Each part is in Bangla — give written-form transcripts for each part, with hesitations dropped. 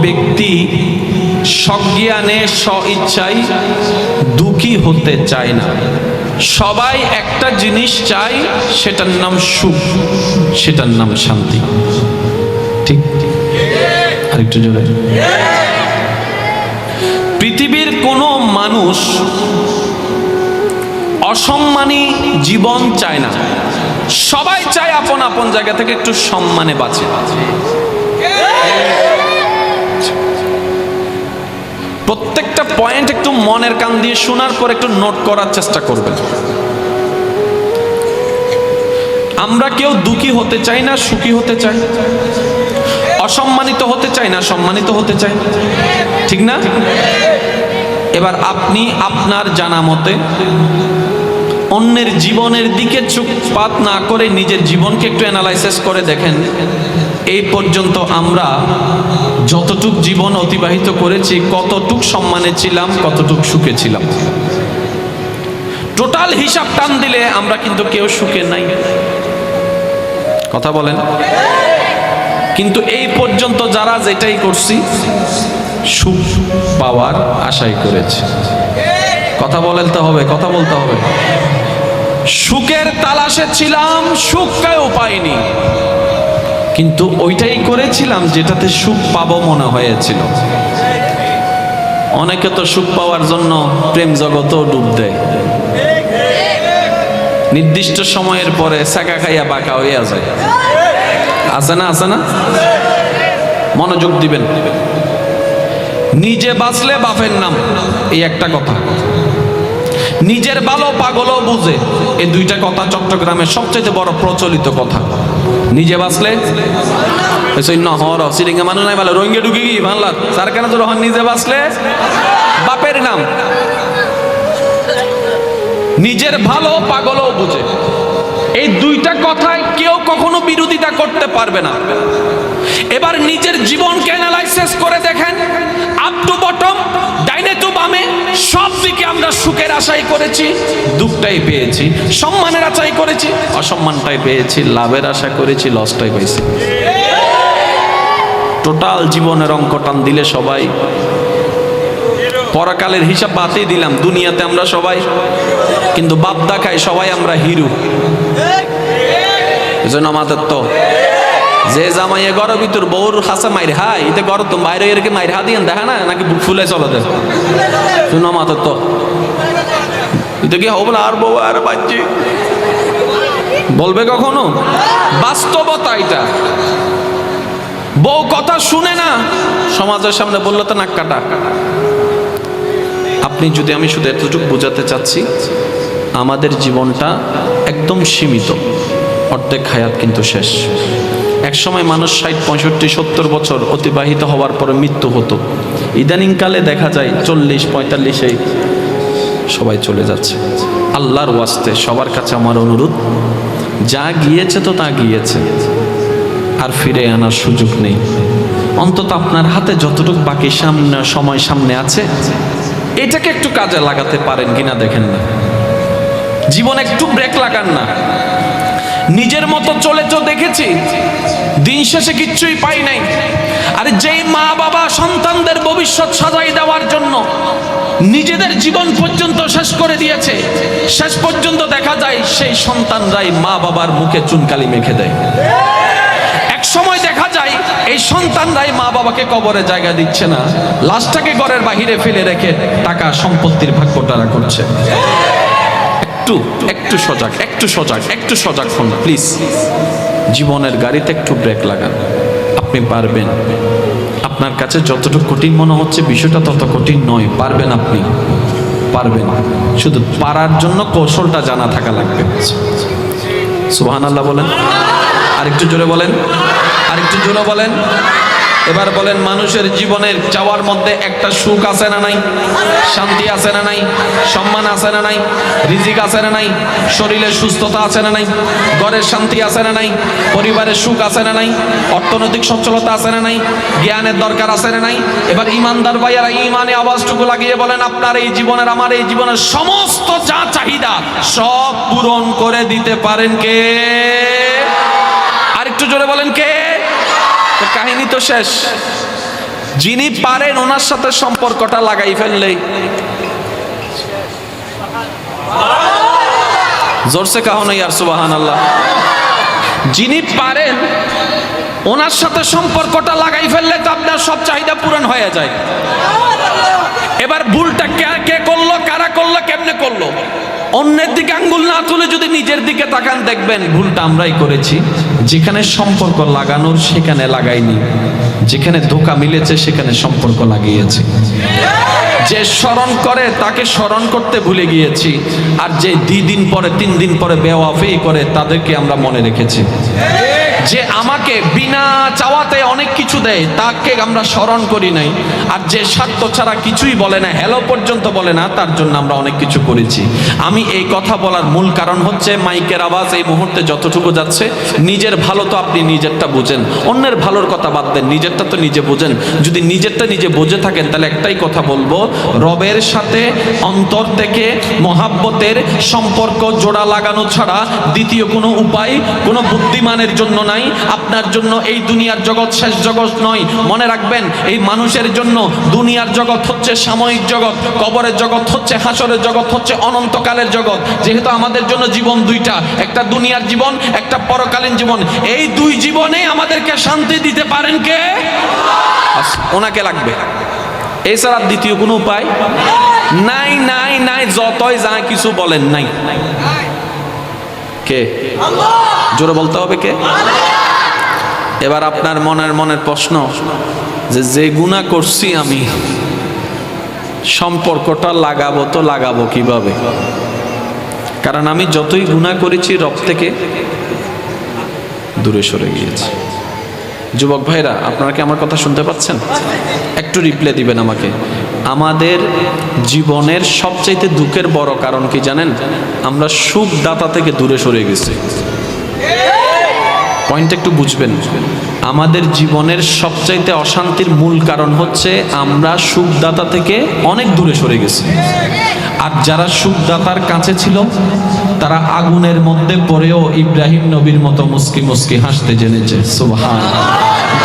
ব্যক্তি সজ্ঞানে স্বইচ্ছায় দুঃখী হতে চায় না। সবাই একটা জিনিস চায়, সেটার নাম সুখ, সেটার নাম শান্তি। ঠিক? আরেকটু জোরে। পৃথিবীর কোনো মানুষ অসম্মানী জীবন চায় না। সবাই চায় আপন আপন জায়গা থেকে একটু সম্মানে বাঁচে। প্রত্যেকটা পয়েন্ট একটু মনের কান দিয়ে শোনার পর একটু নোট করার চেষ্টা করবেন। আমরা কেউ দুঃখী হতে চাই না, সুখী হতে চাই। অসম্মানিত হতে চাই না, সম্মানিত হতে চাই। ঠিক না? এবার আপনি আপনার জানা মতে অন্যের জীবনের দিকে চোখপাত না করে নিজের জীবনকে একটু অ্যানালাইসিস করে দেখেন, এই পর্যন্ত আমরা যতটুক জীবন অতিবাহিত করেছি, কতটুক সম্মানে ছিলাম, কতটুক সুখে ছিলাম। টোটাল হিসাব টান দিলে আমরা কিন্তু কেউ সুখে নাই। কথা বলেন। কিন্তু এই পর্যন্ত যারা যেটাই করছি, সুখ পাওয়ার আশাই করেছি। কথা বলতে হবে, কথা বলতে হবে। সুখের তালাশে ছিলাম, সুখ কেউ পাইনি, কিন্তু ওইটাই করেছিলাম যেটাতে সুখ পাবো মনে হয়েছিল। অনেকে তো সুখ পাওয়ার জন্য প্রেম জগতেও ডুব দেয়, নির্দিষ্ট সময়ের পরে সাকা খাইয়া বাঁকা হইয়া যায়। আছে না? আছে না? মনোযোগ দিবেন। নিজে বাঁচলে বাপের নাম, এই একটা কথা। নিজের ভালো পাগলও বুঝে, এই দুইটা কথা চট্টগ্রামের সবচেয়ে বড় প্রচলিত কথা। নিজে বাঁচলে সিরিঙ্গা মানুষ নাই ভালো, রোহিঙ্গা ঢুকি কি বাংলা তার কেন তো রহন। নিজে বাঁচলে বাপের নাম। নিজের ভালো পাগলও বুঝে, এই দুইটা কথায় কেউ কখনো বিরোধিতা করতে পারবে না। এবার নিজের জীবনকে অ্যানালাইসিস করে দেখেন, আপ টু বটম, ডাইনে টু বামে, সব দিকে আমরা সুখের আশাই করেছি, দুঃখটাই পেয়েছি। সম্মানের আশাই করেছি, অসম্মানটাই পেয়েছি। লাভের আশা করেছি, লসটাই পেয়েছি। টোটাল জীবনের অঙ্ক টান দিলে সবাই, পরকালের হিসাব বাদই দিলাম, দুনিয়াতে আমরা সবাই কিন্তু বাপ দেখাই সবাই আমরা হিরো। এজন্য আমাদের তো যে জামাইয়ে গড় ভিতর বউর হাসা মাইর হাই, এতে গড় তো বাইরে এরকে মাইর হা দিয়ে দেখা না, নাকি বুক ফুলে চলে দেয়। শুনো আমাদের তো এটা কি হবে না, আর বউ আর বাচ্চি বলবে কখনো? বাস্তবতা এটা। বউ কথা শুনে না, সমাজের সামনে বললে তো নাক কাটা। আপনি যদি, আমি শুধু এতটুকু বোঝাতে চাচ্ছি, আমাদের জীবনটা একদম সীমিত, অর্ধেক হায়াত কিন্তু শেষ। এক সময় মানুষ 60, 65, 70 বছর অতিবাহিত হওয়ার পরে মৃত্যু হতো। ইদানিংকালে দেখা যায় 40, 45-এই সবাই চলে যাচ্ছে। আল্লাহর ওয়াস্তে সবার কাছে আমার অনুরোধ, যা গিয়েছে তো তা গিয়েছে, আর ফিরে আনার সুযোগ নেই। অন্তত আপনার হাতে যতটুকু বাকি সময় সামনে আছে, এটাকে একটু কাজে লাগাতে পারেন কিনা দেখেন না। জীবনে একটু ব্রেক লাগান না। নিজের মতো চলে তো দেখেছি, দিন শেষে কিচ্ছুই পাই নাই। আর যেই মা বাবা সন্তানদের ভবিষ্যৎ সাজাই দেওয়ার জন্য নিজেদের জীবন পর্যন্ত শেষ করে দিয়েছে, শেষ পর্যন্ত দেখা যায় সেই সন্তানরাই মা বাবার মুখে চুনকালি মেখে দেয়। এক সময় দেখা যায় এই সন্তানরাই মা বাবাকে কবরে জায়গা দিচ্ছে না, লাশটাকে ঘরের বাহিরে ফেলে রেখে টাকা সম্পত্তির ভাগ্যটারা করছে। একটু সজাগ হন প্লিজ। জীবনের গাড়িতে একটু ব্রেক লাগান। আপনি পারবেন। আপনার কাছে যতটুকু কঠিন মনে হচ্ছে বিষয়টা তত কঠিন নয়। পারবেন, আপনি পারবেন। শুধু পারার জন্য কৌশলটা জানা থাকা লাগবে। সুবহানাল্লাহ বলেন, আরেকটু জোরে বলেন, আরেকটু জোরে বলেন। এবার বলেন, মানুষের জীবনের চাওয়ার মধ্যে একটা সুখ আছে না নাই? শান্তি আছে না নাই? সম্মান আছে না নাই? রিজিক আছে না নাই? শরীরের সুস্থতা আছে না নাই? ঘরের শান্তি আছে না নাই? পরিবারের সুখ আছে না নাই? অর্থনৈতিক সচ্ছলতা আছে না নাই? জ্ঞানের দরকার আছে না নাই? এবার ইমানদার ভাইয়ারা ইমানে আওয়াজটুকু লাগিয়ে বলেন, আপনার এই জীবনের, আমার এই জীবনের সমস্ত যা চাহিদা সব পূরণ করে দিতে পারেন কে? আরেকটু জোরে বলেন, কে? কাহিনী তো শেষ। যিনি পারেন ওনার সাথে সম্পর্কটা লাগাই ফেললেই, জোরসে কাহো না ইয়ার সুবহানাল্লাহ, যিনি পারেন ওনার সাথে সম্পর্কটা লাগাই ফেললে তো আপনার সব চাহিদা পূরণ হয়ে যায়। এবার ভুলটা কে করলো, কারা করলো, কেমনে করলো, অন্যের দিকে আঙ্গুল না তুলে যদি নিজের দিকে তাকান দেখবেন ভুলটা আমরাই করেছি। যেখানে সম্পর্ক লাগানোর সেখানে লাগাইনি, যেখানে ধোঁকা মিলেছে সেখানে সম্পর্ক লাগিয়েছি। যে স্মরণ করে তাকে স্মরণ করতে ভুলে গিয়েছি, আর যে 2 দিন পরে 3 দিন পরে বেওয়াফি করে তাদেরকে আমরা মনে রেখেছি। যে আমাকে বিনা চাওয়াতে অনেক কিছু দেয় তাকে আমরা স্মরণ করি নাই, আর যে স্বার্থ ছাড়া কিছুই বলে না, হ্যালো পর্যন্ত বলে না, তার জন্য আমরা অনেক কিছু করেছি। আমি এই কথা বলার মূল কারণ হচ্ছে মাইকের আওয়াজ এই মুহূর্তে যতটুকু যাচ্ছে, নিজের ভালো তো আপনি নিজেরটা বুঝেন, অন্যের ভালোর কথা বাদ দেন, নিজেরটা তো নিজে বুঝেন। যদি নিজেরটা নিজে বুঝে থাকেন তাহলে একটাই কথা বলবো, রবের সাথে অন্তর থেকে মহাব্বতের সম্পর্ক জোড়া লাগানো ছাড়া দ্বিতীয় কোনো উপায় কোনো বুদ্ধিমানের জন্য নাই। আপনার জন্য এই দুনিয়ার জগৎ শেষ জগৎ নয়। মনে রাখবেন, এই মানুষের জন্য দুনিয়ার জগৎ হচ্ছে সাময়িক জগৎ, কবরের জগৎ হচ্ছে, হাসরের জগৎ হচ্ছে অনন্তকালের জগৎ। যেহেতু আমাদের জন্য জীবন দুইটা, একটা দুনিয়ার জীবন, একটা পরকালীন জীবন। এই 2 জীবনে আমাদেরকে শান্তি দিতে পারেন কে? ওনাকে লাগবে, এছাড়া দ্বিতীয় কোনো উপায় নাই। নাই নাই যতই যা কিছু বলেন নাই। কে? জোরে বলতে হবে কে? এবার আপনার মনের প্রশ্ন, যে গুনাহ করছি আমি, সম্পর্কটা লাগাবো কিভাবে? কারণ আমি যতই গুনাহ করেছি রব থেকে দূরে সরে গিয়েছি। যুবক ভাইরা, আপনারা কি আমার কথা শুনতে পাচ্ছেন? একটু রিপ্লাই দিবেন আমাকে। আমাদের জীবনের সবচাইতে দুঃখের বড় কারণ কি জানেন? আমরা সুখদাতা থেকে দূরে সরে গেছি। পয়েন্ট একটু বুঝবেন। আমাদের জীবনের সবচাইতে অশান্তির মূল কারণ হচ্ছে আমরা সুখদাতা থেকে অনেক দূরে সরে গেছি। আর যারা সুখদাতার কাছে ছিল তারা আগুনের মধ্যে পড়েও ইব্রাহিম নবীর মতো মুস্কি মুস্কি হাসতে জেনেছে। সুবহানাল্লাহ।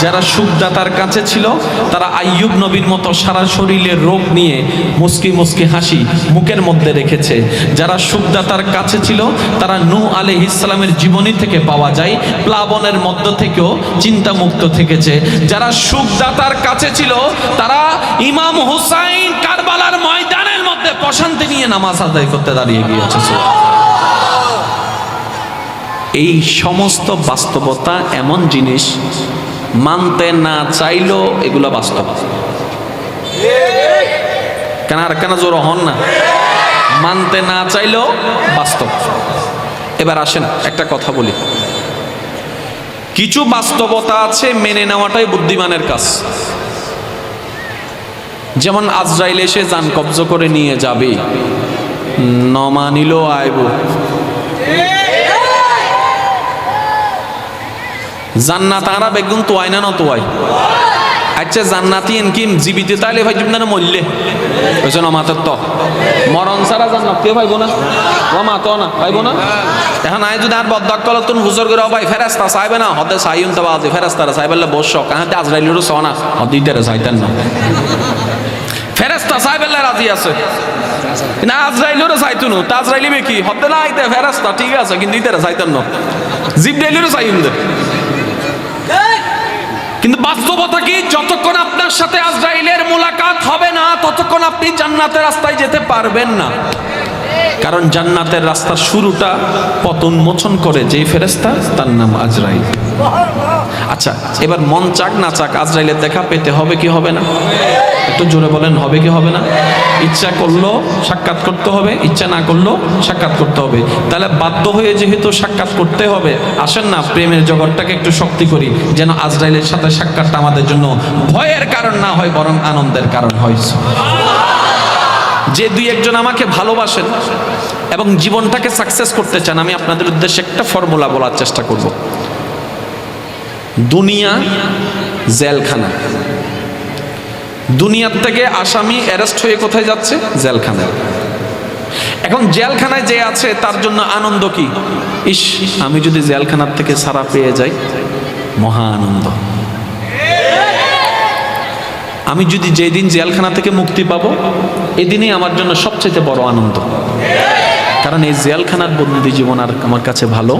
যারা সুখদাতার কাছে ছিল তারা আইয়ুব নবীর মতো সারা শরীরের রোগ নিয়ে মুস্কি মুস্কি হাসি মুখের মধ্যে রেখেছে। যারা সুখদাতার কাছে ছিল তারা নূহ আলাইহিস সালামের জীবনী থেকে পাওয়া যায় প্লাবনের মধ্য থেকেও চিন্তামুক্ত থেকেছে। যারা সুখদাতার কাছে ছিল তারা ইমাম হুসাইন কারবালার ময়দানের মধ্যে প্রশান্তি নিয়ে নামাজ আদায় করতে দাঁড়িয়ে গিয়েছে। এই সমস্ত বাস্তবতা এমন জিনিস, মানতে না চাইলেও এগুলো বাস্তব। কেন জোর হন না? মানতে না চাইলেও বাস্তব। এবার আসেন একটা কথা বলি, কিছু বাস্তবতা আছে মেনে নেওয়াটাই বুদ্ধিমানের কাজ। যেমন আজরাইল এসে জান কবজ করে নিয়ে যাবে, নমানিলেও আইব। জান্নাত আরা বেগুন তোয়াই না তোয়াই। আচ্ছা জান্নাতি এনকিম জীবিত তাইলে ভাই না মরলে ওইজন মাতার তো মরণ ছাড়া জান্নাত কেউ পাইব না, ও মাতো না পাইব না। এখন আই যদি আর বদ্দাক কল তুমি হুজুর করে ভাই ফেরেস্তা চাইবে না, হতে চাইন তো বাজে ফেরেস্তারা চাইবেলে বস কাহাতে আজরাইলেরও চ না, হদিটারে চাইতেন না। ফেরেস্তা চাইবেলে রাজি আছে না, আজরাইলেরও চাইতো না। তা আজরাইলিবে কি হতে না আইতে ফেরেস্তা ঠিক আছে, কিন্তু ইতারে চাইতেন না, জিবরাইলেরও চাইন দে। কিন্তু বাস্তবতা কি? যতক্ষণ আপনার সাথে আজরাইলের মুলাকাত হবে না ততক্ষণ আপনি জান্নাতের রাস্তায় যেতে পারবেন না। কারণ জান্নাতের রাস্তার শুরুটা পথ উন্মোচন করে যেই ফেরেশতা, তার নাম আজরাইল। আচ্ছা এবার মন চাক না চাক আজরাইলের দেখা পেতে হবে কি হবে না? একটু জোরে বলেন, হবে কি হবে না? ইচ্ছা করলো সাক্ষাৎ করতে হবে, ইচ্ছা না করলো সাক্ষাৎ করতে হবে। তাহলে বাধ্য হয়ে যেহেতু সাক্ষাৎ করতে হবে, আসেন না প্রেমের জগৎটাকে একটু শক্তি করি, যেন আজরাইলের সাথে সাক্ষাৎটা আমাদের জন্য ভয়ের কারণ না হয় বরং আনন্দের কারণ হয়। যে 2-1 জন আমাকে ভালোবাসেন এবং জীবনটাকে সাকসেস করতে চান, আমি আপনাদের উদ্দেশ্যে একটা ফর্মুলা বলার চেষ্টা করব। দুনিয়া জেলখানা, দুনিয়ার থেকে আসামি অ্যারেস্ট হয়ে কোথায় যাচ্ছে? জেলখানায়। এখন জেলখানায় যে আছে তার জন্য আনন্দ কি? ইস, আমি যদি জেলখানার থেকে ছাড়া পেয়ে যাই, মহা আনন্দ। আমি যদি যেদিন জেলখানা থেকে মুক্তি পাবো, এদিনই আমার জন্য সবচেয়ে বড় আনন্দ। কারণ এই জেলখানার বন্দি জীবন আর আমার কাছে ভালো।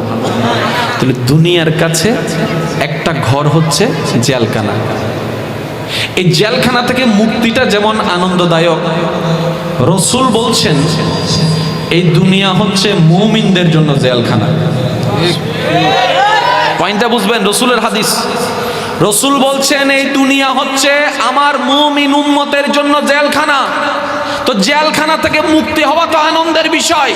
তাহলে দুনিয়ার কাছে একটা ঘর হচ্ছে জেলখানা। এই জেলখানা থেকে মুক্তিটা যেমন আনন্দদায়ক, রসুল বলছেন এই দুনিয়া হচ্ছে মুমিনদের জন্য জেলখানা। পয়েন্টটা বুঝবেন, রসুলের হাদিস। রসুল বলছেন এই দুনিয়া হচ্ছে আমার মুমিন উম্মতের জন্য জেলখানা। তো জেলখানা থেকে মুক্তি হওয়া তো আনন্দের বিষয়।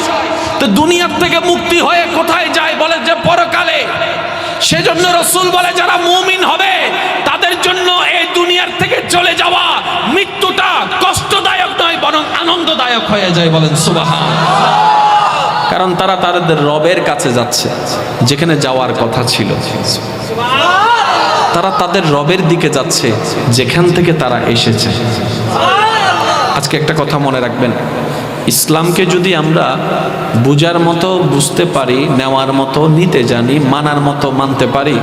তো দুনিয়ার থেকে মুক্তি হয়ে কোথায় যায়? বলে যে পরকালে। সেজন্য রসুল বলে যারা মুমিন হবে তাদের জন্য এই দুনিয়ার থেকে চলে যাওয়া মৃত্যুটা কষ্টদায়ক নয়, বরং আনন্দদায়ক হয়ে যায়। বলেন সুবহানাল্লাহ। কারণ তারা তাদের রবের কাছে যাচ্ছে, যেখানে যাওয়ার কথা ছিল। তারা তাদের রবের দিকে যাচ্ছে, যেখান থেকে তারা এসেছে। আজকে একটা কথা মনে রাখবেন, ইসলামকে যদি আমরা বুঝার মতো বুঝতে পারি, নেওয়ার মতো নিতে জানি, মানার মতো মানতে পারি,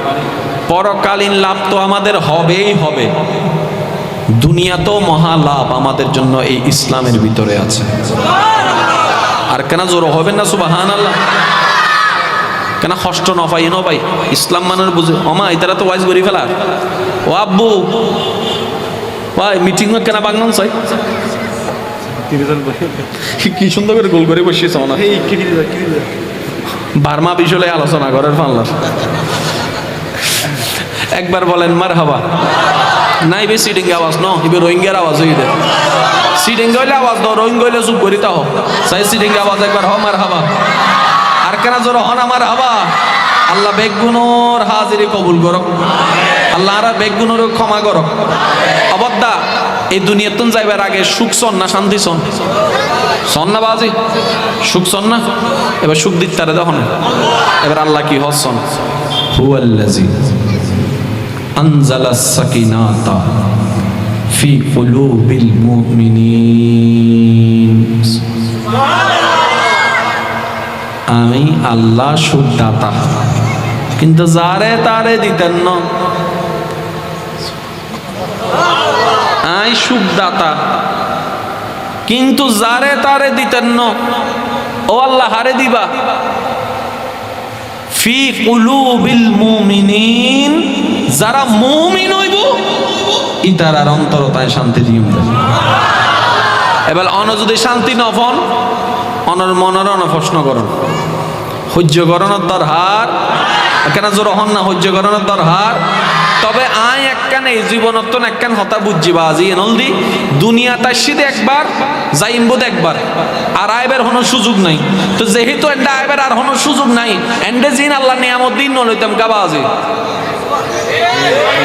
পরকালীন লাভ তো আমাদের হবেই হবে। দুনিয়াতেও মহা লাভ আমাদের জন্য এই ইসলামের ভিতরে আছে। আর কেন জোর হবেন না সুবহানাল্লাহ? কেন কষ্ট ন পাই ন ভাই? ইসলাম মানের বুঝে অমা এটারা তো ওয়াইজ করি ফেলার। ও আব্বু ভাই মিটিং কেন বাগনান চাই কি সুন্দর করে গোল করে বসিয়েছ না, বার্মা বিষয়ে আলোচনা করার ফানলার। একবার বলেন মারহাবা। নাই বে সিটিং আওয়াজ ন, ইবে রোহিঙ্গার আওয়াজ হই দে। সিটিং গইলে আওয়াজ দাও, রোহিঙ্গা গইলে চুপ করি তাও। চাই সিটিং আওয়াজ একবার হ মারহাবা। আর কেন জোর হন আমার হাবা। আল্লাহ বেগুনোর হাজিরি কবুল করক, আল্লাহ আর বেগুনোর ক্ষমা করক। অবদ্দা এই দুনিয়াতুন যাইবার আগে সুখ সন না শান্তি সন? সন না বাজি? সুখ সন না? এবার সুখ দিতে তারে দেখো না। এবার আল্লাহ কি হসন? হুয়াল্লাযী আনজালাস সাকিনাতা ফি কুলুবিল মুমিনিন। আমি আল্লাহ সুখদাতা, কিন্তু যারে তারে দিতেন না। আই সুখদাতা, কিন্তু যারে তারে দিতেন না। ও আল্লাহ হারে দিবা। ফি কুলুবিল মুমিনিন, যারা মুমিন হইব ইতারার অন্তরতায় শান্তি দিম। এবার অন যদি শান্তি নফন অনর মনের অনপ্রশ্ন করুন, সহ্য করণের দরহার কেন জোর হন না? সহ্য করণের দরহার। তবে আয় একখান এই জীবনত একখান হতা বুঝিবা আজি নলদি দুনিয়া তার সিধে একবার যাইমবোধ একবার, আর আইবার হনোর সুযোগ নাই। তো যেহেতু এন্ডা আইবার আর হনোর সুযোগ নাই, এন্ডে জিন আল্লাহ নিয়ামত দিন নলইতাম কাবা আজি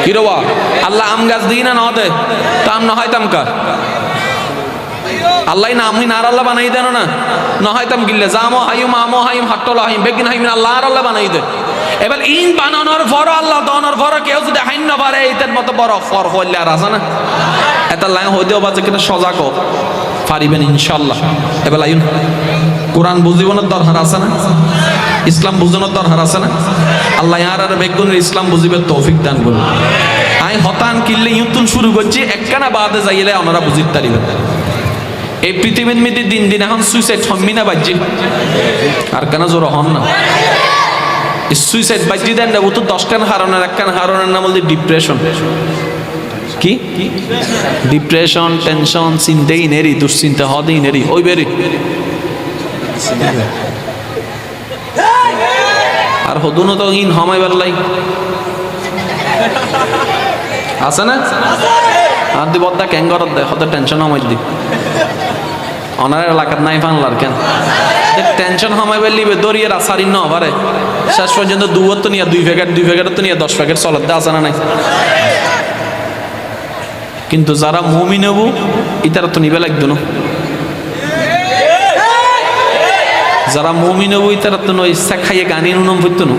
কিরবা আল্লাহ আম গাছ দিই না ন দে, তো আম নহাইতাম কা আল্লাহ না আমি নার আল্লাহ বানাই দেন না নহাইতাম গিল্লে জামো হাইম আমো হাইম হাট্টল হাইম বেগিন হাইম আল্লাহ আর আল্লাহ বানাই দে। এবার ইন বানানোর পর আল্লাহ দনের পর কেউ যদি হাইন না পারে এইটার মতো বড় ফর হইলে আর আছে না? এটা লাইন হইতে হবে যে কিনা সজাগ পারিবেন ইনশাল্লাহ। এবার লাইন কোরআন বুঝিবনের দরকার আছে না? ইসলাম বুঝানোর দরকার আছে না? আল্লাহ আর আর বেগুনের ইসলাম বুঝিবে তৌফিক দান করুন। আই হতান কিনলে ইউতুন শুরু করছি একখানা বাদে যাইলে ওনারা বুঝিতে পারিবেন। এই পৃথিবীর মধ্যে দিন দিন এখন সুইসাইড হম্মি না বাজ্যে আর কেন জোর হন না? সুইসাইড বাজ্যে দেন না, ও তো 10খান হারানোর একখান হারানোর নাম বলতে ডিপ্রেশন। কি ডিপ্রেশন, টেনশন, চিন্তাই নেরি, দুশ্চিন্তা হদেই নেরি ওই বেরি। আর হদুনো তো ইন হমাই বেলাই আছে না? আর দি বদ্দা ক্যাঙ্গরত দেয় হতে টেনশন হমাই দি অনার এলাকার নাই ফানলার কেন টেনশন হমাই বেলিবে দরিয়ে রাসারি ন পারে শেষ পর্যন্ত দুয়ার তো নিয়ে 2 প্যাকেট তো নিয়ে 10 প্যাকেট চলত দে আছে না নাই? কিন্তু যারা মুমিন হবু ইতারা তো নিবে লাগতো না। যারা মুমিন হবু ইতারা তো নয় ইচ্ছা খাইয়ে গানি নুনম ফুটতো না।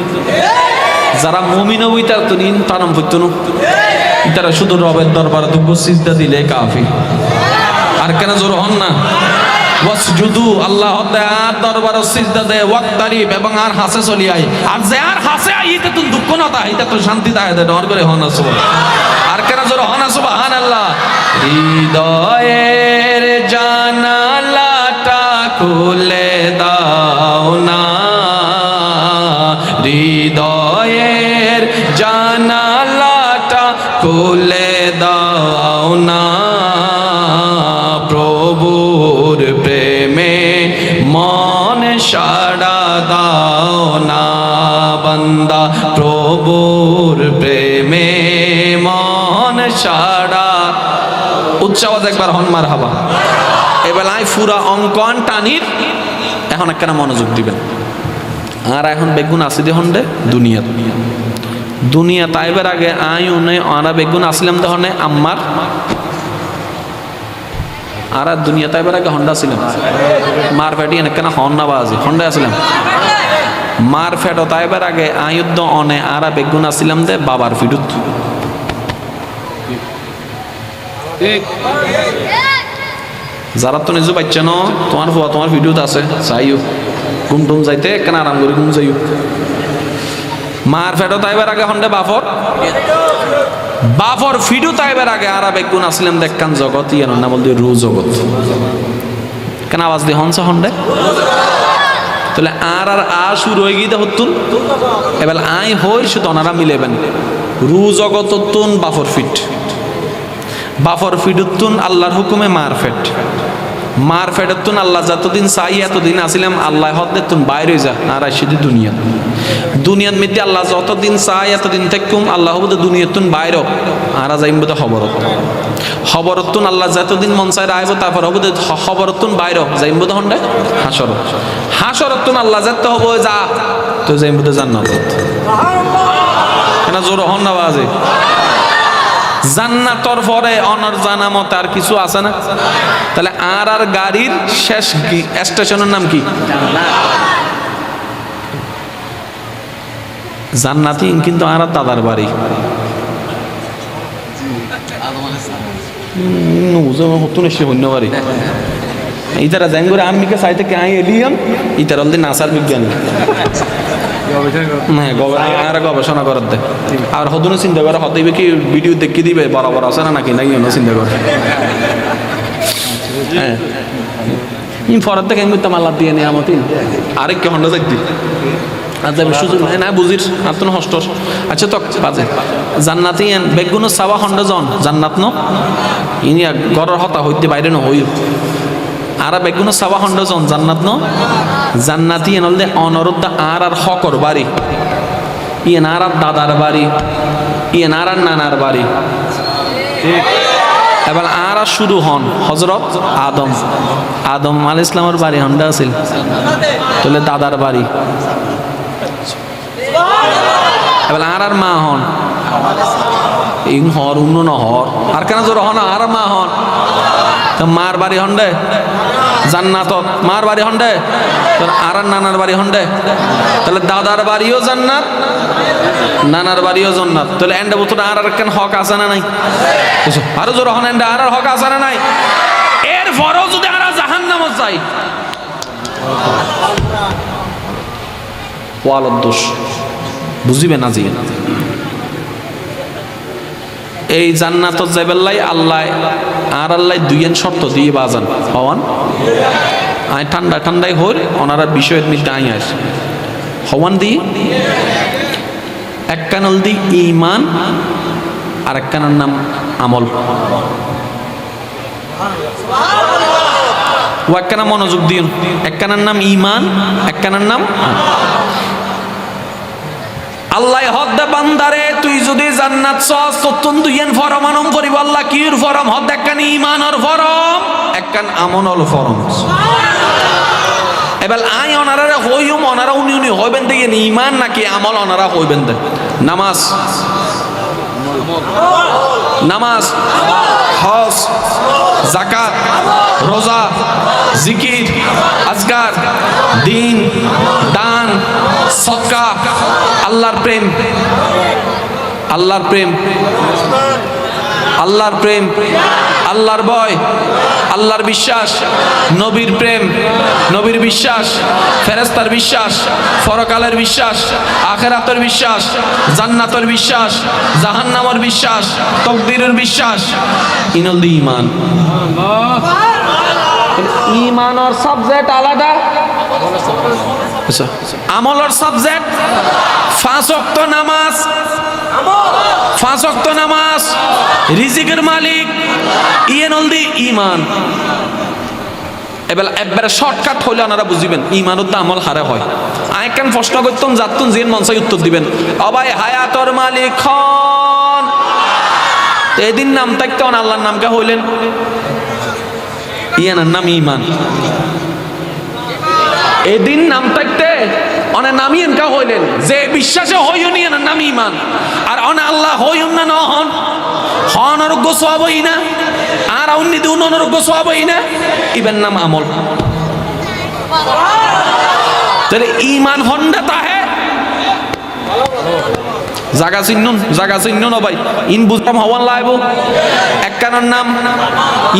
যারা মুমিন হবু ইতারা তো নিন তানম ফুটতো না। ইতারা শুধু রবের দরবারে দুঃখ সিজদা দিলে কাফি। আর কেন জোর হন না? ওয়াসজুদু আল্লাহ তাআলা দরবারে সিজদা দেয় ওয়াক্তারিব এবং আর হাসে চলি আই। আর যে আর হাসে আই এটা তো দুঃখ না তা এটা তো শান্তি দায় দেয়। ডর করে হন সুবহান। আর কেন জোর হন সুবহানাল্লাহ। হৃদয়ের জানালাটা খুলে দাও না, হৃদয়ের জানালাটা খুলে দাও না, প্রভুর প্রেমে মন সাড়া দাও না বান্দা, প্রভুর প্রেমে মন সাড়া। উচ্চ আওয়াজ একবার হন মারহাবা। এবার আই ফুরা অঙ্কন টানির এখন একটা মনোযোগ দিবেন। আর এখন বেগুন আসি হন্ডে দুনিয়া দুনিয়া তাইবার আগে আই উনে আরা বেগুন আসলাম দহনে আম্মার আর দুনিয়া তাইবার আগে হন্ডা ছিলাম মার ফেটি কেন হন্না বাজি হন্ডা আসলাম মার ফেটো তাইবার আগে আয়ুদ্ধ অনে আরা বেগুন আসলাম দে বাবার ফিডুত। যারা তো নিজে বাচ্চা ন তোমার ফুয়া তোমার ভিডিওতে আছে চাইও ঘুম টুম যাইতে কেন আরাম করে ঘুম যাইও। মার ফেটো তাইবার আগে হন্ডে বাফর বাফর ফিডু তাইবার আগে আরা বেগুন আসলাম দেখকান জগৎ ইয়ে না বলতে রু জগৎ কেন আওয়াজ দিয়ে হনস হন্ডে তাহলে আর শুরু হয়ে গিয়ে হতুন এবার আই হই শুধু ওনারা মিলেবেন রু জগৎ তুন বাফর ফিট বাফর ফিডুতুন আল্লাহর হুকুমে মার ফেট মার ফেটতুন আল্লাহ যতদিন চাই এতদিন আসিলাম আল্লাহ হদ্দে তুন বাইরে যা আর আসিদি দুনিয়া দুনিয়ার মধ্যে আল্লাহ যতদিন চাই এতদিন থেকুম আল্লাহ বোধ দুনিয়াতুন বাইর আর যাইম বোধ খবরত খবরতুন আল্লাহ যতদিন মন চাই আইব তারপর হবো খবরতুন বাইর যাইম বোধ হন্ডে হাসর হাসরতুন আল্লাহ যেতে হবো যা তো যাইম বোধ জান্নাত কেন জোর হন না বাজে জান্নাতর পরে অনর জানামত আর কিছু আছে না তাহলে আর গাড়ির শেষ কি স্টেশনের নাম কি জান্নাতি কিন্তু আর দাদার বাড়ি বাড়ি ইতারা জাঙ্গুরে আমিকে চাইতে কে আই এলিয়াম ইতার অলদি নাসার বিজ্ঞানী আর গবেষণা করার দে আর হদুনো চিন্তা করে হতেইবে কি ভিডিও দেখি দিবে বরাবর আছে না নাকি নাই চিন্তা করে হ্যাঁ ফরার থেকে করতাম আল্লাহ দিয়ে নেই আমতি আরেক কে হন্ডা দেখবি আচ্ছা সুযোগ নাই না বুঝির আর তো হস্ত আচ্ছা তো বাজে জান্নাতি বেগুনো সাবা হন্ডা জন জান্নাত ন ইনি ঘরের হতা হইতে বাইরে ন হই আর বেগুনো সাবা হন্ডা জন জান্নাত ন জান্নাতি এনলদে অনরুদ্ধ আর হকর বাড়ি ইয়ে আর দাদার বাড়ি ইয়ে আর নানার বাড়ি এবার আর শুরু হন হজরত আদম আদম আলাইহিস সালামের বাড়ি হন্ডা আছিল তাহলে দাদার বাড়ি এবার আর মা হন ইং হর উন্ন ন হর আর কেন জোর হন আর মা হন মার বাড়ি হন্ডে জান্নাত মার বাড়ি হন্ডে আর নানার বাড়ি হন্ডে তাহলে দাদার বাড়িও জান্নাত নানার বাড়িও জান্নাত তাহলে এন্ডে বছর আর কেন হক আছে না নাই আরো জোর হন এন্ডে আর হক আছে না নাই এর পরও যদি আর জাহান্নামে যাই ওয়ালাদ দোষ বুঝিবে না জিয়ে এই জান্নাতত যাইবেলাই আল্লাহ আর আল্লাহ দুইয়েন শর্ত দিয়ে বাজান হওয়ান আই ঠান্ডা ঠান্ডাই হল ওনারা বিষয়ের মধ্যে আই আস হওয়ান দিয়ে এক কানল দি ইমান আর এক কানার নাম আমল ও এক কানা মনোযোগ দিন এক কানার নাম ইমান এক কানার নাম আল্লাহ হদ্দে বান্দারে তুই যদি জান্নাত চাস ততন দুইয়েন ফরমানম করিব আল্লাহ কির ফরম হদ্দে একখান ইমানর ফরম একখান আমনল ফরম এবার আই ওনারা হইম ওনারা উনি উনি হইবেন দেখেন ইমান নাকি আমল ওনারা হইবেন দে নামাজ নামাজ হজ যাকাত রোজা জিকির আজকার দিন দান সদকা আল্লাহর প্রেম আল্লাহর প্রেম আল্লাহর প্রেম আল্লাহর ভয়, আল্লাহর বিশ্বাস, নবীর প্রেম, নবীর বিশ্বাস, ফেরেশতার বিশ্বাস, পরকালের বিশ্বাস, আখিরাতের বিশ্বাস, জান্নাতের বিশ্বাস, জাহান্নামের বিশ্বাস, তাকদীরের বিশ্বাস, ইনল দি ঈমান। ঈমানের সাবজেক্ট আলাদা, আমলের সাবজেক্ট 5 ওয়াক্ত নামাজ, 5 ওয়াক্ত নামাজ, রিজিকের মালিক, ইনল দি ঈমান। এবার একবারে শর্টকাট হইলে আপনারা বুঝিবেন ঈমানত আমল হারে হয়। আই কেন প্রশ্ন করতাম যাতুন জিন মনসাই উত্তর দিবেন, অবাই হায়াতর মালিক খন এদিন নাম থাকতে আল্লাহর নামকে হইলেন, ইয়ানার নাম ঈমান। এদিন নাম থাকতে অনে নামি এনকা হইলেন, যে বিশ্বাসে হইও নি এনার নাম ঈমান। আর অনে আল্লাহ হইউন না নহন হন অরোগ্য সওয়াব হই না, আর অন্য দিন অনরোগ্য সওয়াব হই না, ইবেন নাম আমল। তাহলে ঈমান হন্ডা তাহে জাগা চিহ্নুন, জাগা চিহ্নুন ভাই ইন বুঝতাম হওয়ান লাইব। এক কারণ নাম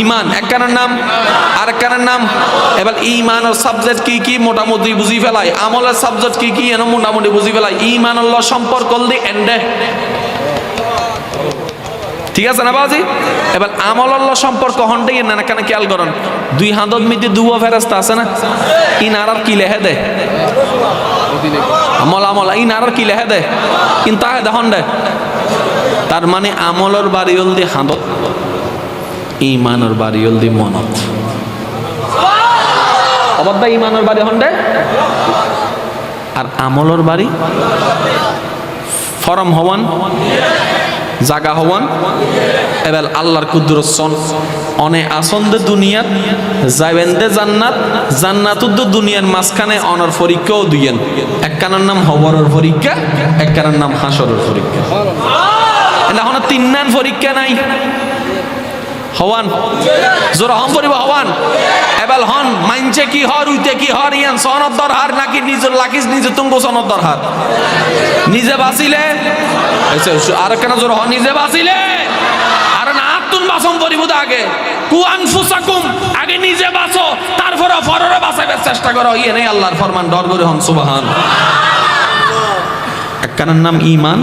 ঈমান, এক কারণ নাম আর এক কারণ নাম। এবার ঈমানের সাবজেক্ট কি কি মোটামুটি বুঝি ফেলাই, আমলের সাবজেক্ট কি কি এন মোটামুটি বুঝি ফেলাই। ঈমান আল্লাহ সম্পর্ক দি এন্ডে, ঠিক আছে না বাজি? এবার আমল আল্লাহ সম্পর্ক হন্ডে না কেন খেয়াল করেন, 2 হাতত মধ্যে 2 ফেরেশতা আছে না, ইন আর কি লেখে দেয় আমল, আমল ইন আর কি লেখে দেয় কিন্তু তাহে দেখুন দে। তার মানে আমলের বাড়িওল দি হাতত, ঈমানের বাড়িওল দি মনত। অবদ্ধ ঈমানের বাড়ি হন্ডে আর আমলের বাড়ি ফরম হওয়ান, জাগা হওয়ান। এবার আল্লাহর কুদরত সন অনে আসন্দে দুনিয়াত যাইবেন্দে জান্নাত, জান্নাতুদ্দ দুনিয়ার মাঝখানে অনর পরীক্ষাও দুইয়েন। এক কানার নাম হবরের পরীক্ষা, এক কানার নাম হাসরের পরীক্ষা। এখন 3 নান পরীক্ষা নাই হওয়ান জোর হম পরিব হওয়ান। এবার হন মাইনছে কি হর উইতে কি হর ইয়ান সনদ দরহার নাকি নিজের লাকিস নিজে তুঙ্গো সনদ দরহার নিজে বাঁচিলে আর কেন জোর হন নিজে বাঁচিলে আর না আত্মন বাসন পরিব আগে কুয়ান ফুসাকুম আগে নিজে বাঁচো, তারপরে ফররে বাঁচাইবার চেষ্টা করো। ইয়ে নেই আল্লাহর ফরমান, ডর করে হন সুবহান। একখানের নাম ঈমান,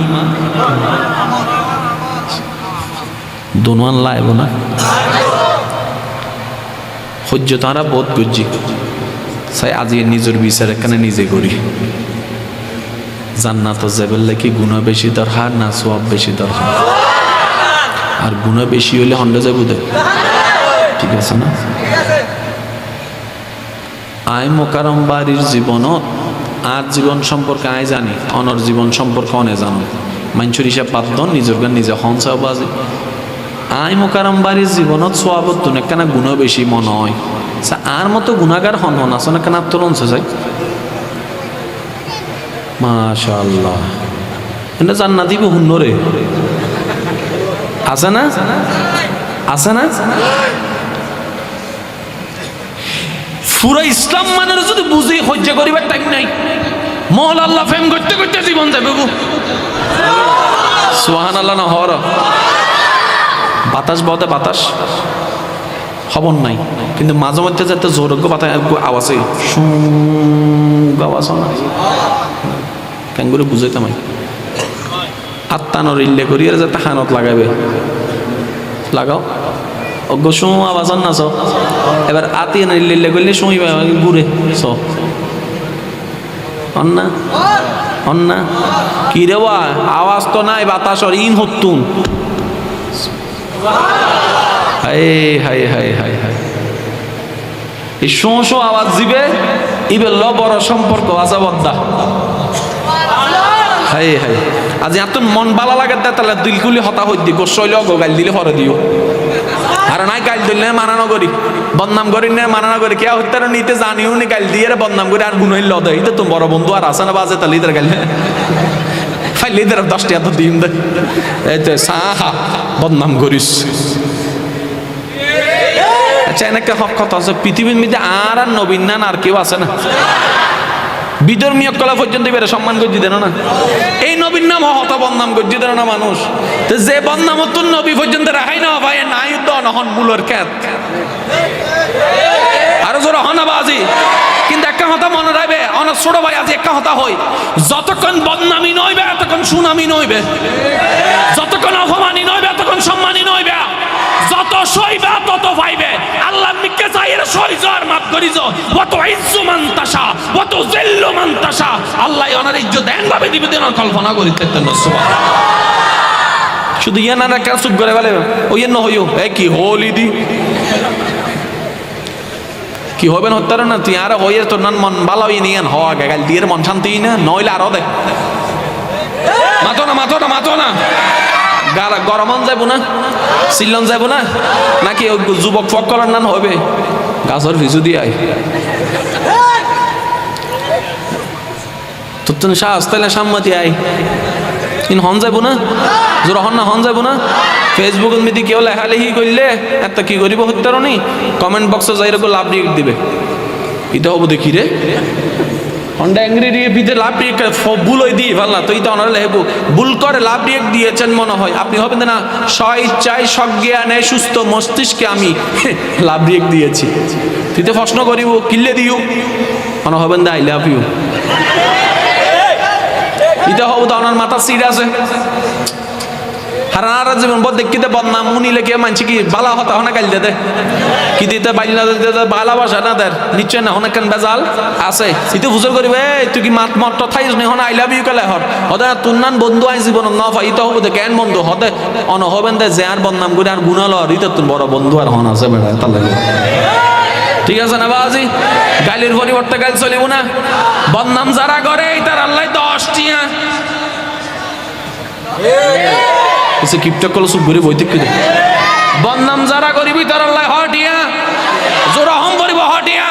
দুনওয়ান লাইব না সহ্য তারা বোধ গজ্জি চাই আজি নিজের বিচার এখানে নিজে করি। জান্নাত যাবেলে কি গুনাহ বেশি দরকার না সওয়াব বেশি দরকার? আর গুনাহ বেশি হইলে হন্ডে যাবো দে, ঠিক আছে না? আই মোকারম বাড়ির জীবনত আর জীবন সম্পর্কে আই জানি, অনর জীবন সম্পর্কে অনে জানো। মানুষের হিসাব বাদ দন নিজের গান নিজে হন সওয়াব আজি। আই মোকারম বাড়ির জীবনত সওয়াবত তুনে কেন গুনাহ বেশি মনে হয়। আর মতো গুনাহগার হন হন আসলে কেন আত্মরণ চাই মাশাআল্লাহ। এটা জান্নাতি বহু রে আছে না, আছে না? পুরো ইসলাম মানের যদি বুঝি সহ্য করিবার টাইম নাই। মহল আল্লাহ ফেম করতে করতে জীবন যাবে গো। সুবহানাল্লাহ না হর বাতাস বতে বাতাস খবর নাই, কিন্তু মাঝে মধ্যে যাতে জোরজ্ঞ বাতাস আওয়াজে আওয়াজ না কেন করে বুঝাইতাম আত্মানোর ইল্লে করি আর যাতে হানত লাগাবে লাগাও অজ্ঞ শু আওয়াজ না চ। এবার আতি ইল্লে করলে শুই ঘুরে চ অন্না অন্না কি রে আওয়াজ তো নাই বাতাসর ইন হতুন। হাই হাই হাই হাই হাই এই শো শো আওয়াজ দিবে ইবে ল বড় সম্পর্ক আজাবদ্দা। হাই হাই আজ এত মন বালা লাগে তাহলে দিলকুলি হতা হই দি গোসইলে গাইল দিলে হরে দিও। আর নাই গাইল দিলে মানানো করি বদনাম করি না মানানো করি কে হইতে নিতে জানিও নি গাইল দিয়ে বদনাম করি আর গুনাইল ল দেয়। তো বড় বন্ধু আর আসে না বাজে তাহলে ইদের গাইল ফাইল ইদের 10 টাকা তো দিন দে এই তো সাহা বদনাম করিস। আচ্ছা এনেকে হক কথা আছে পৃথিবীর মধ্যে আর নবীন নান আর কেউ আছে না? বিধর্মীয় কলা পর্যন্ত এবারে সম্মান গজ্জি দেন না, এই নবীর নাম হত বদনাম গজ্জি দেন না মানুষ। তো যে বদনাম তোর নবী পর্যন্ত রাখাই না ভাই নাই নহন মূলর খ্যাত আরো জোর হনাবাজি। কিন্তু একটা কথা মনে রাখবে, অনেক ছোট ভাই আজ একটা কথা হই, যতক্ষণ বদনামি নইবে ততক্ষণ সুনামি নইবে, যতক্ষণ অপমানি নইবে ততক্ষণ সম্মানী নইবে, যত সইবে তত পাইবে। আল্লাহ মিকে চাইয়ের সইজ আর মাফ করিজ, ওয়াত ইজ্জু মান তাশা ওয়াত জিল্লু মান তাশা। আল্লাহ ওনার ইজ্জত দেন ভাবে দিবে দেন কল্পনা করিতে না। সুবহানাল্লাহ। শুধু ইয়া না কাজ চুপ করে বলে ওই ন হইও এ কি হোলি দি কি হবে না হত্যার না তুই আর হইয়ে তোর নান মন ভালো হই নিয়ে হওয়া গাল দিয়ে মন শান্তি না নইলে আরো দেখ মাতো না মাতো না মাতো না গরমন যাবো না সিলন যাবো না নাকি যুবক ফক করার নান হবে গাছর ভিজু দিয়ে আয় তোর তো সাহস তাইলে সাম্মতি আয় ইন হন যাবো না জোর হন না হন যাবো না। ফেসবুকের মধ্যে কেউ লেখালেখি করলে এত কি করিব হত্যার নি কমেন্ট বক্সে যাই রকম লাভ রিয়েক্ট দিবে এটা হবো দেখি রে হন্ডা অ্যাংরি দিয়ে ভিতরে লাভ রিয়েক্ট ভুল হয়ে দিয়ে ভালো না তো এটা ওনারা লেখবো ভুল করে লাভ রিয়েক্ট দিয়েছেন মনে হয় আপনি হবেন না স্বইচ্ছায় সজ্ঞানে সুস্থ মস্তিষ্কে আমি লাভ রিয়েক্ট দিয়েছি তুই তো প্রশ্ন করিব কিল্লে দিও মনে হবেন দা আই লাভ ইউ এটা হবো তো ওনার মাথা সিট আছে হারানারা জীবন বদ দেখিতে বদনাম মুনিলে কে মানছি কি বালা হতা হনা গাইল দে কি দিতে বাইল না দিতে ভালোবাসা না দের নিশ্চয় না অনেক কেন বেজাল আছে ইতো বুঝর করিবে তুই কি মাত মত থাইস নে হনা আই লাভ ইউ কালে হর হদা তুন্নান বন্ধু আই জীবন না পাই তো হবো কেন বন্ধু হদে অন হবেন দে যে আর বদনাম করে আর গুনাল আর ইতো তুন বড় বন্ধু আর হন আছে বেড়া তা লাগে ঠিক আছে না বাজি গালির পরিবর্তে গাল চলিব না বদনাম যারা করে তার আল্লাহ 10 টিয়া এসে কিপটা কল সব ঘুরে বইতে কি বদনাম যারা করিবি তার আল্লাহ হটিয়া জোরা হম করিব হটিয়া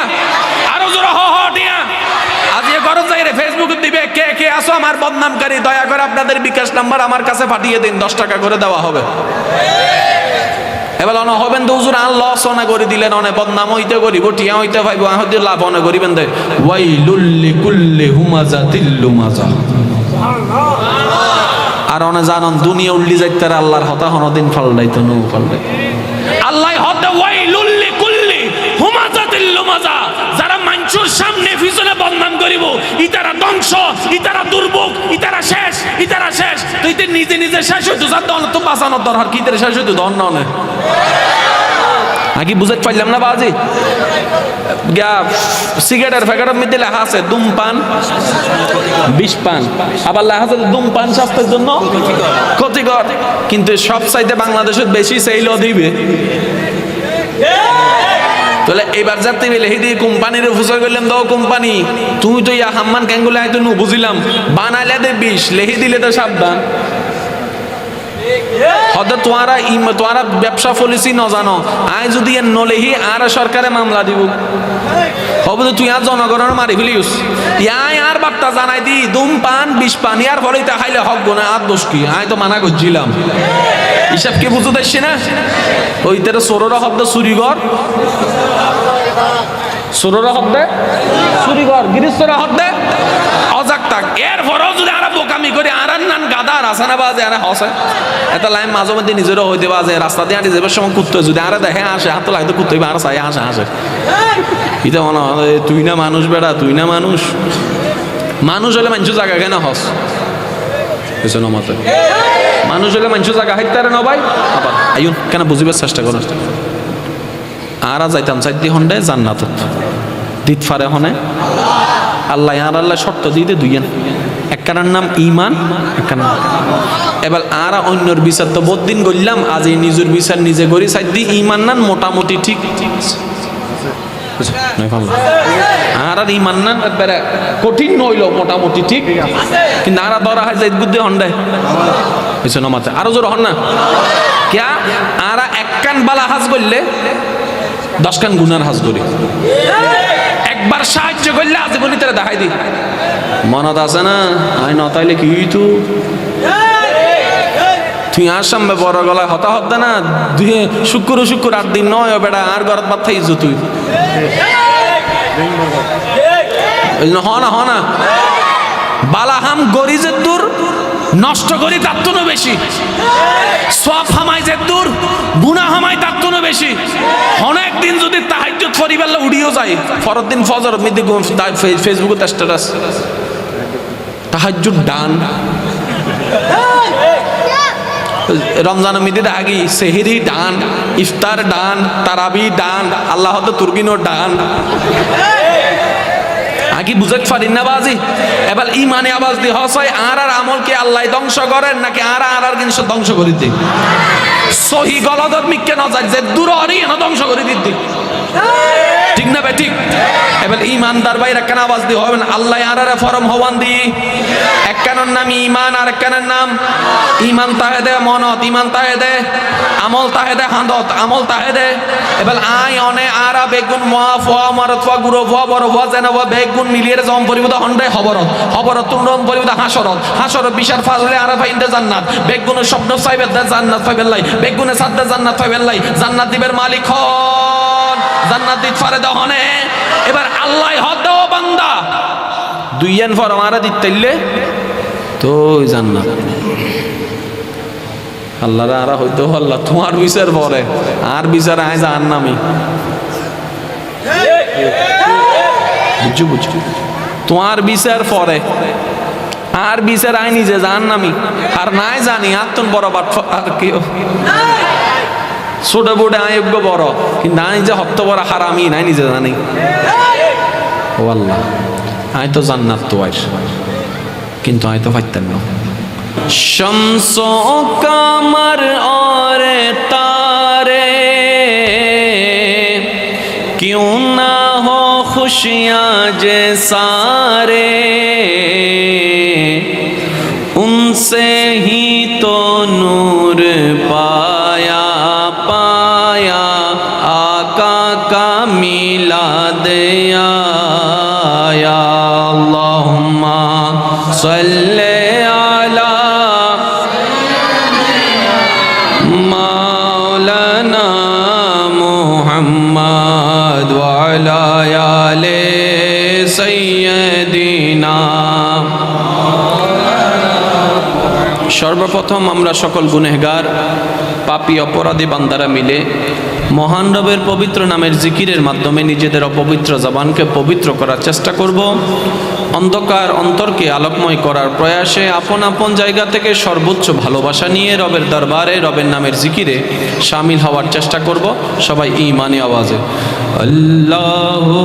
আরো জোরা হটিয়া আজ এ করো যাই রে ফেসবুকে দিবে কে কে আসো আমার বদনামকারী দয়া করে আপনাদের বিকাশ নাম্বার আমার কাছে পাঠিয়ে দিন 10 টাকা করে দেওয়া হবে এবার অন হবেন তো হুজুর আল্লাহ সনা করে দিলেন অনে বদনাম হইতে করিব টিয়া হইতে পাইব হইতে লাভ অনে করিবেন দে ওয়াইলুল লিকুল্লি হুমাজাতিল লুমাজা আর অনে জানন দুনিয়া উল্লি যাইতে আল্লাহর হতা হন দিন ফালদাইতো নো ফালদাই আল্লাহ হতে ওয়াইলুল লিকুল্লি হুমাজাতিল লুমাজা যারা মানুষের সামনে পিছনে বদনাম করিব ইতারা ধ্বংস ইতারা দুর্ভোগ ইতারা শেষ তুই তো নিজে নিজে শেষ হইতো যা দন তো বাঁচানোর দরকার কি তোর শেষ হইতো দন না আগে বুঝতে পারলাম না বাজি সিগারেটের প্যাকেটের মধ্যে লেখা আছে ধূমপান বিষ পান আবার লেখা আছে ধূমপান স্বাস্থ্যের জন্য ক্ষতিকর কিন্তু সব চাইতে বাংলাদেশে বেশি সেইল দিবে তাহলে এবার যাতে লেখি দিয়ে কোম্পানির ফুসর করলাম দাও কোম্পানি তুই তো ইয়া হাম্মান ক্যাঙ্গুলে আয় তো নু বুঝিলাম বানাইলে দে বিষ লেখি দিলে তো সাবধান হয়তো তোমারা ব্যবসা পলিসি ন জানো আয় যদি নলেহি আর সরকারে মামলা দিব হবে তুই আর জনগণের মারি ফেলিস ইয়াই আর বার্তা জানাই দি ধূমপান বিষ পান ইয়ার ফলে তা খাইলে হক না আর দোষ কি আয় তো মানা করছিলাম হিসাব কি বুঝতে দেখছি না ওই তার সরোরা শব্দ চুরিঘর সরোরা শব্দে চুরিঘর গিরিশ্বরা শব্দে অজাক তাক এর পরেও যদি আর বোকামি করে আর নান গাদা আর আসে না বাজে আর হসে এটা লাইন মাঝে মধ্যে নিজেরও হইতে বাজে রাস্তা দিয়ে হাঁটি যাবার সময় কুত্তে যদি আর দেখে আসে হাত লাগতে কুত্তে আর চাই হাসে এটা মনে হয় তুই না মানুষ বেড়া তুই না মানুষ হলে মানুষ জায়গা কেন হস পেছনে মতে মানুষ হলে মানুষ জায়গা হাইতে না ভাই আবার আইন কেন বুঝিবার চেষ্টা করো আর যাইতাম চাইতে হন্ডে জান্নাত দিত ফারে হনে আল্লাহ আর আল্লাহ শর্ত দিতে দুইয়েন একখানার নাম ইমান একখানা এবার আর অন্যর বিচার তো বহুদিন করলাম আজ এই নিজের বিচার নিজে করি সাইড দি ইমান নান মোটামুটি ঠিক আর ইমান নান কঠিন নইল মোটামুটি ঠিক কিন্তু আর ধরা হয় যাই বুদ্ধি হন্ডে পেছনে মাথা আরো জোর হন না ক্যা আর এক কান বালা হাজ করলে 10 কান গুনার হাজ করি একবার সাহায্য করলে আজীবনী তারা দেখাই দি মনত আছে না আই নতাইলে কি তু তুই আসাম বড় গলায় হতা হতা না দুই শুক্র 8 দিন নয় বেড়া আর ঘর বাদ থাইছো তুই হনা বালাহাম গরি যে দূর নষ্ট করি তার তো বেশি, সব হামাই যে দূর গুনাহ হামাই তার তো বেশি। অনেক দিন যদি তাহাজ্জুদ পরিবেলা উড়িও যায়, পরের দিন ফজর মিদি ফেসবুকে স্ট্যাটাস তাহাজ্জুদ ডান, রমজান মিদির আগে সেহরি ডান, ইফতার ডান, তারাবি ডান, আল্লাহ তুর্গিনো ডান। আগে বুঝাতে পারি না বাজি। এবার ইমানে আওয়াজ দিয়ে হসাই আর আমলকে আল্লাহ ধ্বংস করেন নাকি আর জিনিস ধ্বংস করে দিই। সহি গলদত মিকে না যায় যে দূর এনে ধ্বংস করে দিতে, ঠিক না ভাই? ঠিক। এবার ইমানদার ভাই একখান আওয়াজ দিয়ে হবেন আল্লাহ আর ফরম হওয়ান দি। একখানের নাম ইমান আর একখানের নাম ইমান তাহেদে মনত, ইমান তাহেদে আমল তাহেদে হাঁদত, আমল তাহেদে। এবার আই অনে আরা বেগুন মহা ফোয়া মারত ফোয়া গুরো ফোয়া বড় ফোয়া যেন বেগুন মিলিয়ে জম পরিবুদ হন্ডে হবরত, হবরত তুন্ডম পরিবুদ হাসরত, হাসরত বিশার ফাজলে আরা ফাইন্দে জান্নাত, বেগুনের স্বপ্ন সাইবের জান্নাত ফাইবেল্লাই, বেগুনের সাদ্দে জান্নাত ফাইবেল্লাই, জান্নাত দিবের মালিক হন, জান্নাত দিত ফারে দহনে। এবার আল্লাহ হদ বান্দা দুইয়ান ফর আমারা দিতেইলে তো জান্নাত আল্লাহরা আরা হইতো আল্লাহ তোমার বিচার পরে আর বিচার আয় জান নামি বুঝছো তোমার বিচার পরে আর বিচার আয় নিজে জান নামি আর নাই জানি আর তো বড় আর কেউ ছোট বোর্ডে আয়োগ্য বড় কিন্তু আই যে হত্য বড় হারামি নাই নিজে জানি। ও আল্লাহ আয় তো জান্নাত তো আয় কিন্তু আয় তো পাইতেন না। शम्स कमर और तारे क्यों ना हो खुशियाँ जे सारे, उनसे ही तो नूर पाया पाया आका का मिलाद आया। अल्लाहुम्मा सल्ले সর্বপ্রথম আমরা সকল গুনেহগার পাপী অপরাধী বান্দারা মিলে মহান রবের পবিত্র নামের জিকিরের মাধ্যমে নিজেদের অপবিত্র জবানকে পবিত্র করার চেষ্টা করব। অন্ধকার অন্তরকে আলোকময় করার প্রয়াসে আপন আপন জায়গা থেকে সর্বোচ্চ ভালোবাসা নিয়ে রবের দরবারে রবের নামের জিকিরে শামিল হওয়ার চেষ্টা করব। সবাই ঈমানি আওয়াজে আল্লাহু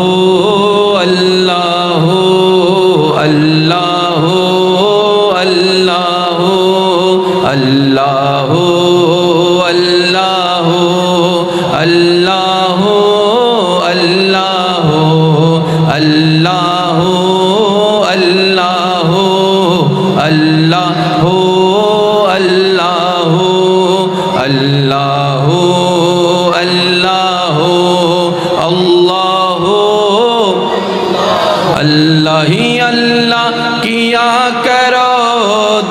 আল্লাহু আল্লাহু আল্লাহু আল্লাহু আল্লাহু আল্লাহু আল্লাহু আল্লাহু আল্লাহু আল্লাহু আল্লাহু আল্লাহু আল্লাহু আল্লাহু अल्लाह ही अल्लाह किया करो,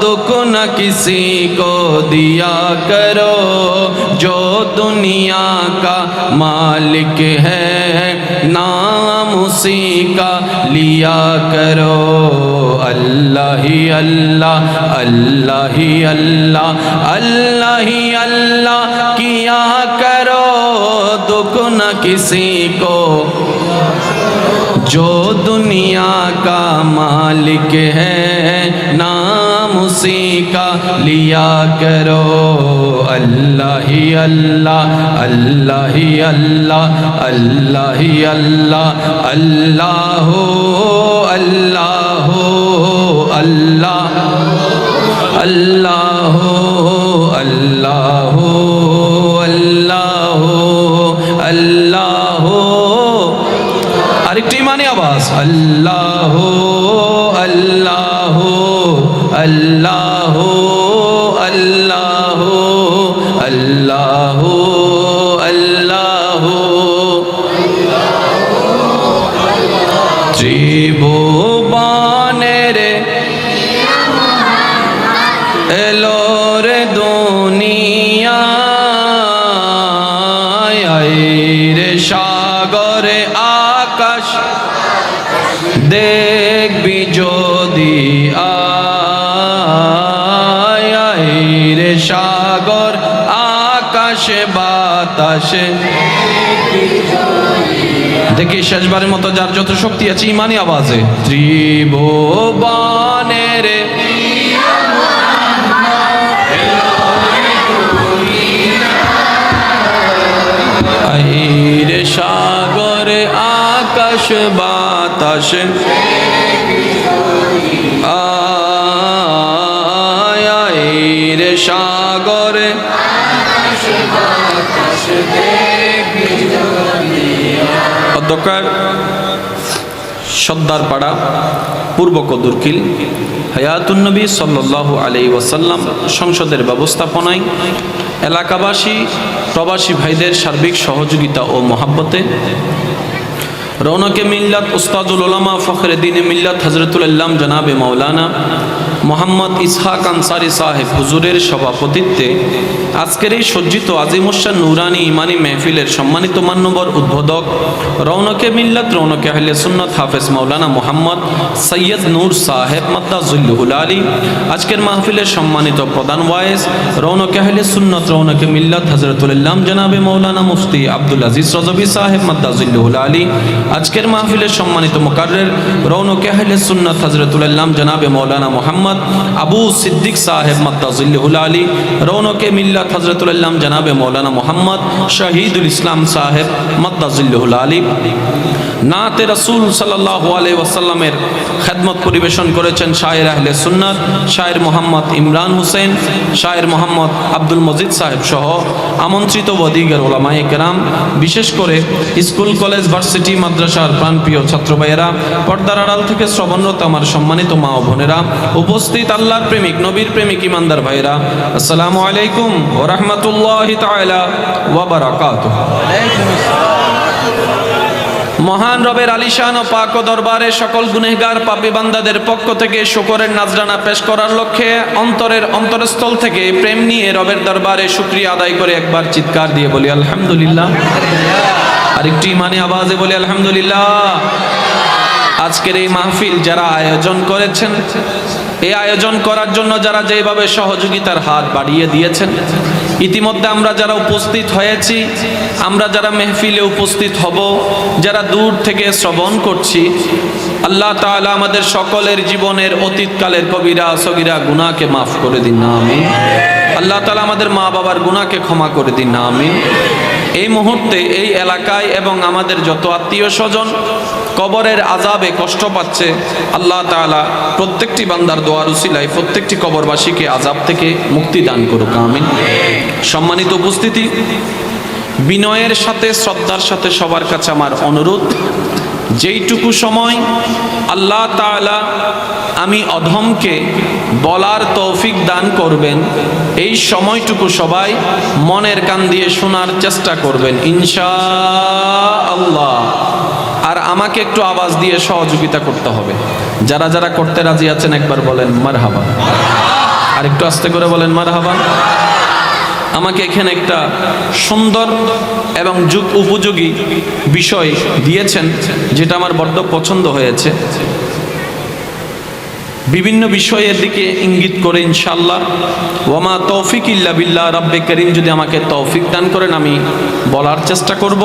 दुख न किसी को दिया करो, जो दुनिया का मालिक है नाम उसी का लिया करो। अल्लाह ही अल्लाह अल्लाह ही अल्लाह अल्लाह ही अल्लाह किया करो, दुख न किसी को, जो दुनिया का मालिक है नाम उसी का लिया करो। अल्लाह ही अल्लाह अल्लाह ही अल्लाह अल्लाह ही अल्लाह अल्लाह अल्लाह अल्लाह अल्लाह अल्लाह अल्लाह अल्लाह আরেকটি মানে আওয়াজ আল্লাহু আল্লাহু আল্লাহু আল্লাহু আল্লাহু আল্লাহু ত্রিভুবনের এলোর দুনিয়া রে সাগরে আকাশ দে বাতাসে। দেখি শেষবারের মতো যার যত শক্তি আছে ইমানি আওয়াজে। ত্রিভুবনের আইরে সাগরে আকাশ বাতাস, আইরে সাগরে অধ্যকার সর্দারপাড়া পূর্ব কদুরকিল হায়াতুন নবী সাল্লাল্লাহু আলাইহি ওয়াসাল্লাম সংসদের ব্যবস্থাপনায় এলাকাবাসী প্রবাসী ভাইদের সার্বিক সহযোগিতা ও মহাব্বতে রৌনকে মিল্লাত উস্তাদুল উলামা ফখরে দ্বীন মিল্লাত হযরতুল আল্লাম জনাবে মাওলানা মোহাম্মদ ইসহাক আনসারী সাহেব হুজুরের সভাপতিত্বে আজকের এই সজ্জিত আজিমুশান নুরানি ইমানি মেহফিলের সম্মানিত মান্যবর উদ্বোধক রৌনকে মিল্লাত রৌনকে আহলে সুন্নাত হাফেজ মাওলানা মোহাম্মদ সৈয়দ নূর সাহেব মাদ্দাজুল্লুহুল আলী, আজকের মাহফিলের সম্মানিত প্রধান ওয়াইজ রৌনকে আহলে সুন্নাত রৌনকে মিল্লাত হযরতুল আল্লাম জনাবে মাওলানা মুফতি আব্দুল আজিজ রজবী সাহেব মাদ্দাজুল্লুহুল আলী, আজকের মাহফিলের সম্মানিত মুকাররির রৌনকে আহলে সুন্নাত হযরতুল আল্লাম জনাবে মাওলানা মোহাম্মদ আবু সিদ্দিক সাহেব মাদ্দাজুল্লুহুল আলী, রৌনকে মিল্লাত হযরতুল আল্লাম জনাবে মাওলানা মোহাম্মদ শহীদুল ইসলাম সাহেব মাদ্দাজুল্লুহুল আলী নাতে রাসূল সাল্লাল্লাহু আলাইহি ওয়াসাল্লামের খেদমত পরিবেশন করেছেন শায়ের আহলে সুন্নাত শায়ের মোহাম্মদ ইমরান হোসেন, শায়ের মোহাম্মদ আব্দুল মজিদ সাহেব সহ আমন্ত্রিত ওয়াদিগার উলামায়ে কেরাম, বিশেষ করে স্কুল কলেজ ভার্সিটি মাদ্রাসার প্রাণপ্রিয় ছাত্র ভাইয়েরা, পর্দার আড়াল থেকে শ্রবণরত আমার সম্মানিত মা ও বোনেরা, উপস্থিত আল্লাহর প্রেমিক নবীর প্রেমিক ইমানদার ভাইয়েরা, আসসালামু আলাইকুম ওয়া রাহমাতুল্লাহি তাআলা ওয়া বারাকাতুহু। মহান রবের আলিশান ও পাক ও দরবারে সকল গুনেহগার পাপী বান্দাদের পক্ষ থেকে শুকরের নাজরানা পেশ করার লক্ষ্যে অন্তরস্থল থেকে প্রেম নিয়ে রবের দরবারে শুকরিয়া আদায় করে একবার চিৎকার দিয়ে বলি আলহামদুলিল্লাহ। আরেকটি ইমানি আওয়াজে বলি আলহামদুলিল্লাহ। আজকের এই মাহফিল যারা আয়োজন করেছেন, এই আয়োজন করার জন্য যারা যেভাবে সহযোগিতার হাত বাড়িয়ে দিয়েছেন, ইতিমধ্যে আমরা যারা উপস্থিত হয়েছি, আমরা যারা মেহফিলে উপস্থিত হব, যারা দূর থেকে শ্রবণ করছি, আল্লাহ তাআলা আমাদের সকলের জীবনের অতীতকালের কবিরা সগীরা গুনাহকে মাফ করে দিন না আমিন। আল্লাহ তাআলা আমাদের মা বাবার গুনাহকে ক্ষমা করে দিন না আমিন। এই মুহূর্তে এই এলাকায় এবং আমাদের যত আত্মীয় স্বজন কবরের আযাবে কষ্ট পাচ্ছে, আল্লাহ তাআলা প্রত্যেকটি বান্দার দোয়ার উসিলায় প্রত্যেকটি কবরবাসীকে আযাব থেকে মুক্তি দান করুক আমিন। সম্মানিত উপস্থিতি, বিনয়ের সাথে শ্রদ্ধার সাথে সবার কাছে আমার অনুরোধ, যেইটুকু সময় আল্লাহ তাআলা আমি অধমকে বলার তৌফিক দান করবেন, এই সময়টুকু সবাই মনের কান দিয়ে শোনার চেষ্টা করবেন ইনশাআল্লাহ। আর আমাকে একটু আওয়াজ দিয়ে সহযোগিতা করতে হবে। যারা যারা করতে রাজি আছেন একবার বলেন মারহাবা, আর একটু আস্তে করে বলেন মারহাবা। আমাকে এখানে একটা সুন্দর এবং যুগ উপযোগী বিষয় দিয়েছেন, যেটা আমার বড্ড পছন্দ হয়েছে। বিভিন্ন বিষয়ের দিকে ইঙ্গিত করে ইনশাআল্লাহ ওয়ামা তৌফিক ইল্লা বিল্লাহ, রব্বে করিম যদি আমাকে তৌফিক দান করেন আমি বলার চেষ্টা করব।